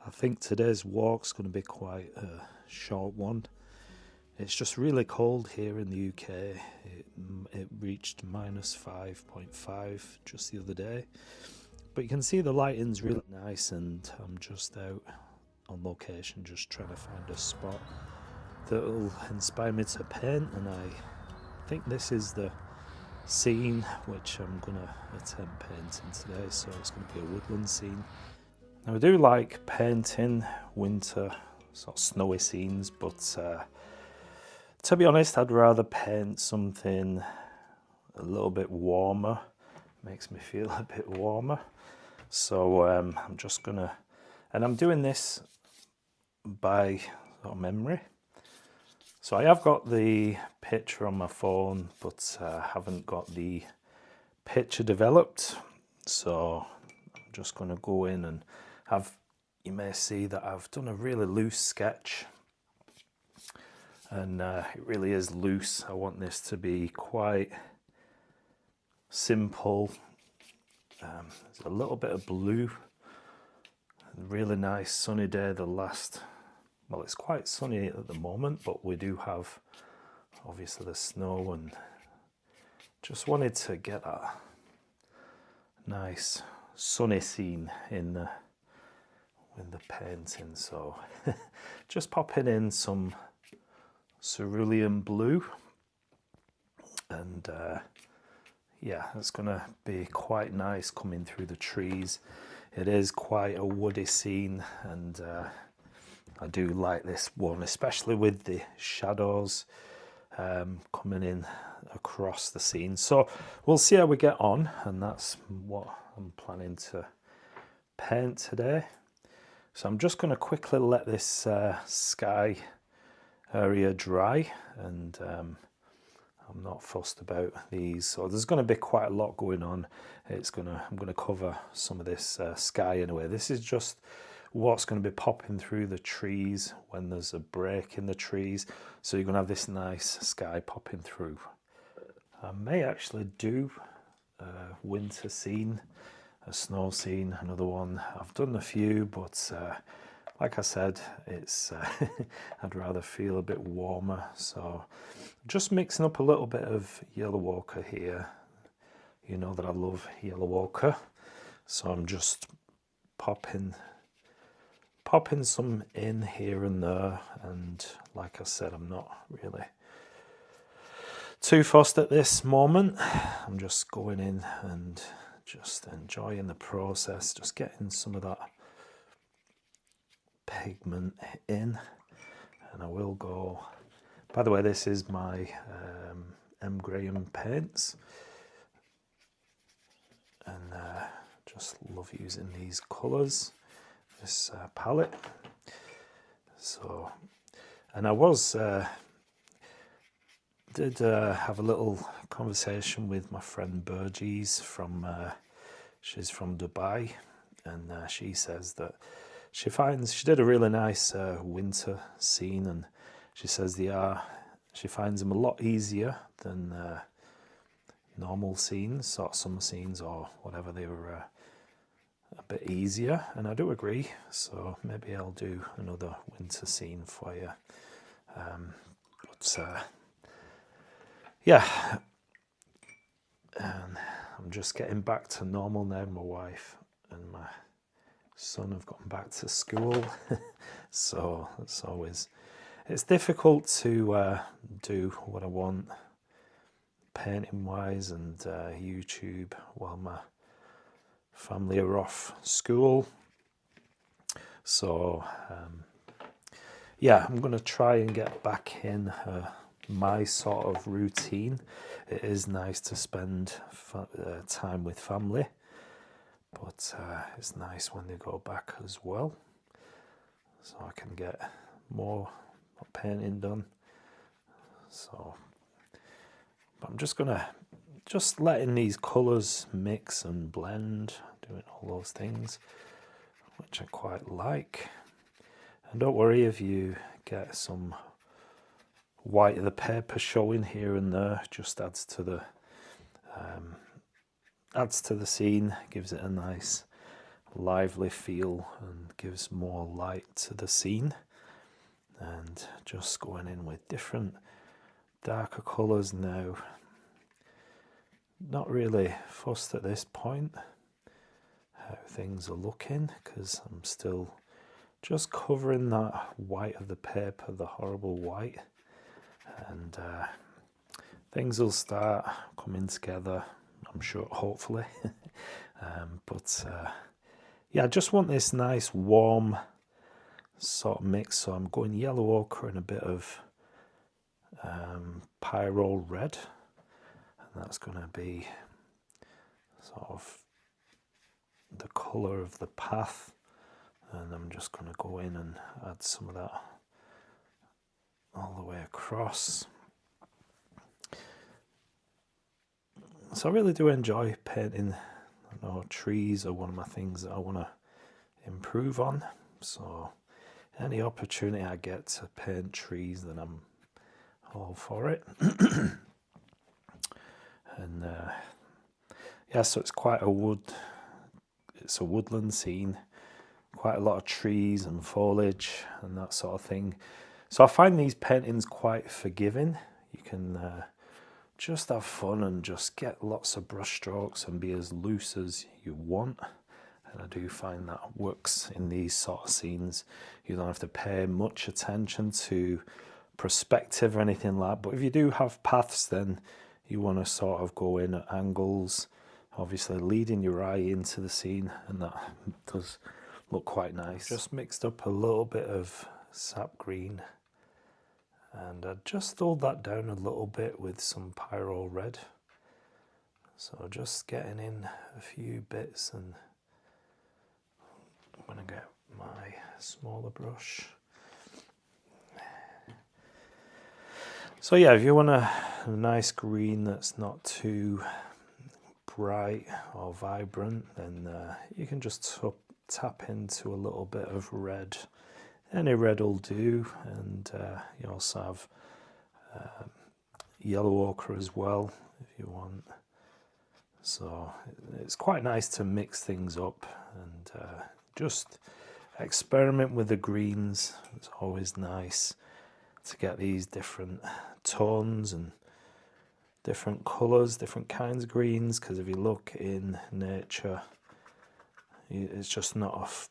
I think today's walk's going to be quite a short one. It's just really cold here in the UK. It reached minus 5.5 just the other day. But you can see the lighting's really nice, and I'm just out on location just trying to find a spot that'll inspire me to paint, and I think this is the scene which I'm going to attempt painting today. So it's going to be a woodland scene. Now I do like painting winter sort of snowy scenes, but to be honest, I'd rather paint something a little bit warmer. Makes me feel a bit warmer. So I'm just gonna, and I'm doing this by sort of memory. So I have got the picture on my phone, but haven't got the picture developed. So I'm just gonna go in and you may see that I've done a really loose sketch, and it really is loose. I want this to be quite simple. There's a little bit of blue. Really nice sunny day. Well, it's quite sunny at the moment, but we do have obviously the snow, and just wanted to get that nice sunny scene in the painting. So just popping in some cerulean blue, and yeah, it's gonna be quite nice coming through the trees. It is quite a woody scene, and I do like this one, especially with the shadows coming in across the scene. So we'll see how we get on, and that's what I'm planning to paint today. So I'm just going to quickly let this sky area dry, and I'm not fussed about these. So there's going to be quite a lot going on. I'm going to cover some of this sky anyway. This is just what's going to be popping through the trees when there's a break in the trees. So you're going to have this nice sky popping through. I may actually do a winter scene, a snow scene, another one. I've done a few, but like I said, it's I'd rather feel a bit warmer. So just mixing up a little bit of yellow ochre here. You know that I love yellow ochre, so I'm just popping some in here and there. And like I said, I'm not really too fussed at this moment. I'm just going in and just enjoying the process, just getting some of that pigment in. And I will go, by the way, this is my M. Graham paints, and just love using these colours, this palette. So, and I did have a little conversation with my friend Burgess she's from Dubai, and she says that she did a really nice winter scene, and she says she finds them a lot easier than normal scenes, sort of summer scenes or whatever. They were a bit easier, and I do agree. So maybe I'll do another winter scene for you. Yeah, and I'm just getting back to normal now. My wife and my son have gone back to school, so it's difficult to do what I want painting wise and YouTube while my family are off school. So yeah, I'm going to try and get back in my sort of routine. It is nice to spend time with family, but it's nice when they go back as well, so I can get more painting done. So, but I'm just letting these colours mix and blend, doing all those things, which I quite like. And don't worry if you get some white of the paper showing here and there. Just adds to the scene, gives it a nice lively feel, and gives more light to the scene, and just going in with different darker colours now. Not really fussed at this point how things are looking, because I'm still just covering that white of the paper, the horrible white, and things will start coming together, I'm sure, hopefully. But yeah, I just want this nice warm sort of mix, so I'm going yellow ochre and a bit of pyrrole red, and that's going to be sort of the colour of the path, and I'm just going to go in and add some of that all the way across. So I really do enjoy painting. I know trees are one of my things that I want to improve on, so any opportunity I get to paint trees, then I'm all for it. And yeah, so it's quite a woodland scene, quite a lot of trees and foliage and that sort of thing. So I find these paintings quite forgiving. You can just have fun and just get lots of brush strokes and be as loose as you want. And I do find that works in these sort of scenes. You don't have to pay much attention to perspective or anything like that. But if you do have paths, then you want to sort of go in at angles, obviously leading your eye into the scene, and that does look quite nice. Just mixed up a little bit of sap green, and I just dulled that down a little bit with some pyrrole red. So just getting in a few bits, and I'm going to get my smaller brush. So yeah, if you want a nice green that's not too bright or vibrant, then you can just tap into a little bit of red. Any red will do, and you also have yellow ochre as well if you want. So it's quite nice to mix things up and just experiment with the greens. It's always nice to get these different tones and different colours, different kinds of greens, because if you look in nature, it's just not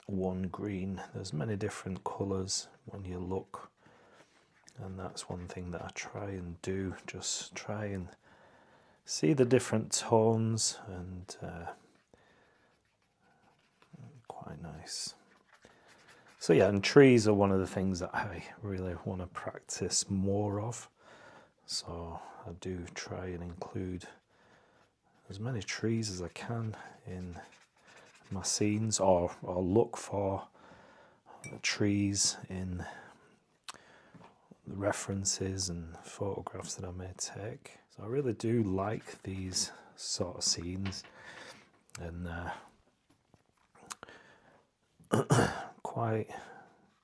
one green. There's many different colours when you look, and that's one thing that I try and do, just try and see the different tones, and quite nice. So yeah, and trees are one of the things that I really want to practice more of. So I do try and include as many trees as I can in my scenes, or look for trees in the references and photographs that I may take. So I really do like these sort of scenes, and quite,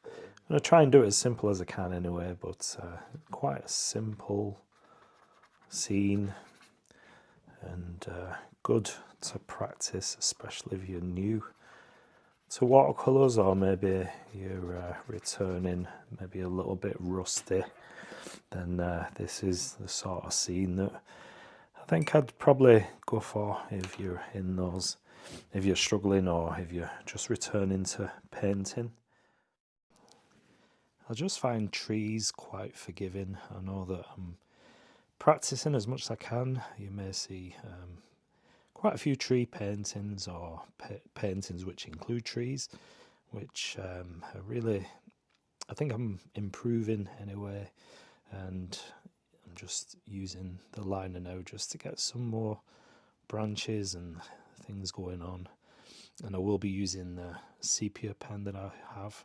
I'm going to try and do it as simple as I can anyway, but quite a simple scene, and good to practice, especially if you're new to watercolours, or maybe you're returning, maybe a little bit rusty. Then this is the sort of scene that I think I'd probably go for if you're in those, if you're struggling, or if you're just returning to painting. I just find trees quite forgiving. I know that I'm practicing as much as I can. You may see quite a few tree paintings, or paintings which include trees, which are really, I think I'm improving anyway, and I'm just using the liner now just to get some more branches and things going on. And I will be using the sepia pen that I have,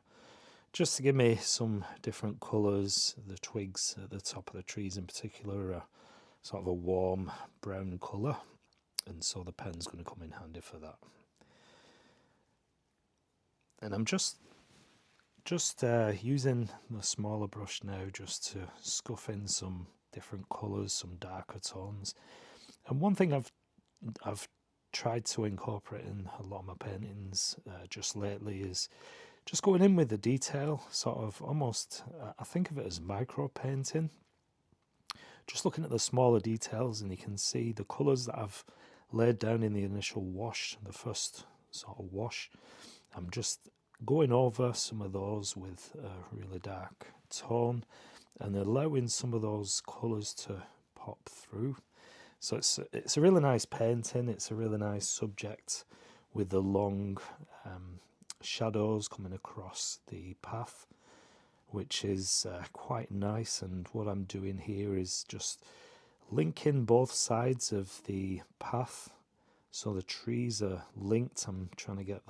just to give me some different colours. The twigs at the top of the trees in particular are sort of a warm brown colour, and so the pen's going to come in handy for that. And I'm just using the smaller brush now, just to scuff in some different colours, some darker tones. And one thing I've tried to incorporate in a lot of my paintings just lately is just going in with the detail, sort of almost, I think of it as micro painting. Just looking at the smaller details, and you can see the colours that I've laid down in the initial wash, the first sort of wash. I'm just going over some of those with a really dark tone and allowing some of those colours to pop through. So it's a really nice painting. It's a really nice subject with the long shadows coming across the path, which is quite nice. And what I'm doing here is just linking both sides of the path, so the trees are linked. I'm trying to get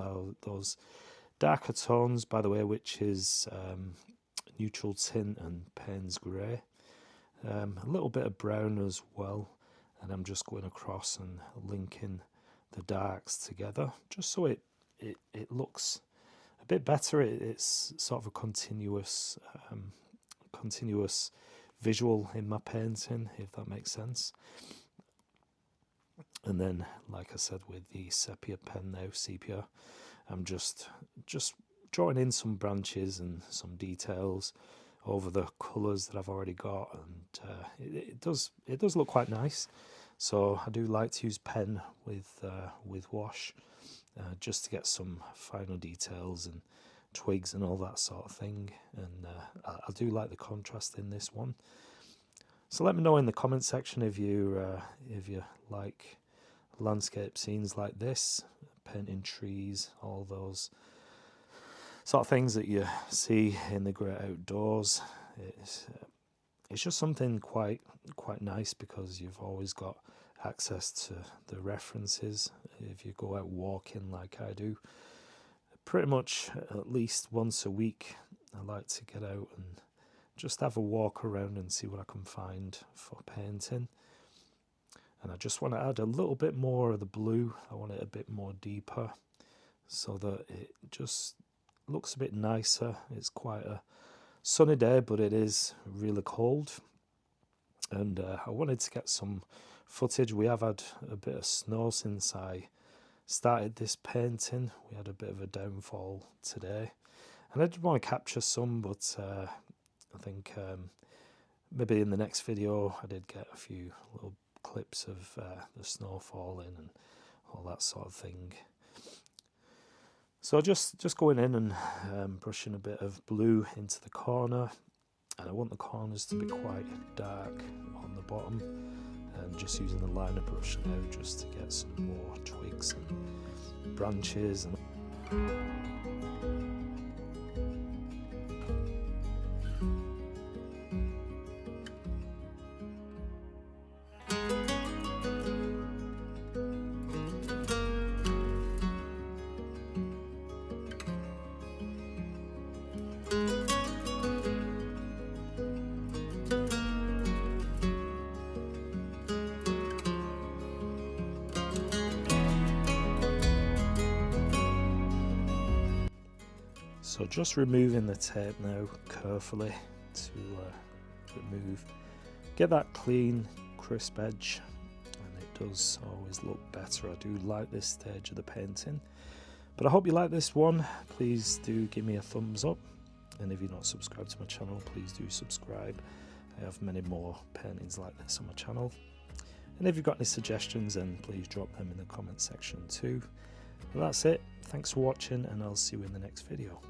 those darker tones, by the way, which is neutral tint and Payne's grey, a little bit of brown as well, and I'm just going across and linking the darks together just so it looks a bit better. It's sort of a continuous visual in my painting, if that makes sense. And then, like I said, with the sepia pen now, sepia, I'm just drawing in some branches and some details over the colours that I've already got, and it does look quite nice. So I do like to use pen with wash, just to get some final details and twigs and all that sort of thing. And I do like the contrast in this one. So let me know in the comment section if you like landscape scenes like this, painting trees, all those sort of things that you see in the great outdoors. It's just something quite nice, because you've always got access to the references if you go out walking like I do. Pretty much at least once a week I like to get out and just have a walk around and see what I can find for painting. And I just want to add a little bit more of the blue. I want it a bit more deeper so that it just looks a bit nicer. It's quite a sunny day, but it is really cold. And I wanted to get some footage. We have had a bit of snow since I started this painting. We had a bit of a downfall today, and I did want to capture some, but I think maybe in the next video I did get a few little clips of the snow falling and all that sort of thing. So just going in and brushing a bit of blue into the corner, and I want the corners to be quite dark on the bottom, and just using the liner brush now just to get some more twigs and branches and so just removing the tape now carefully to get that clean, crisp edge, and it does always look better. I do like this stage of the painting, but I hope you like this one. Please do give me a thumbs up, and if you're not subscribed to my channel, please do subscribe. I have many more paintings like this on my channel, and if you've got any suggestions, then please drop them in the comment section too. Well, that's it. Thanks for watching, and I'll see you in the next video.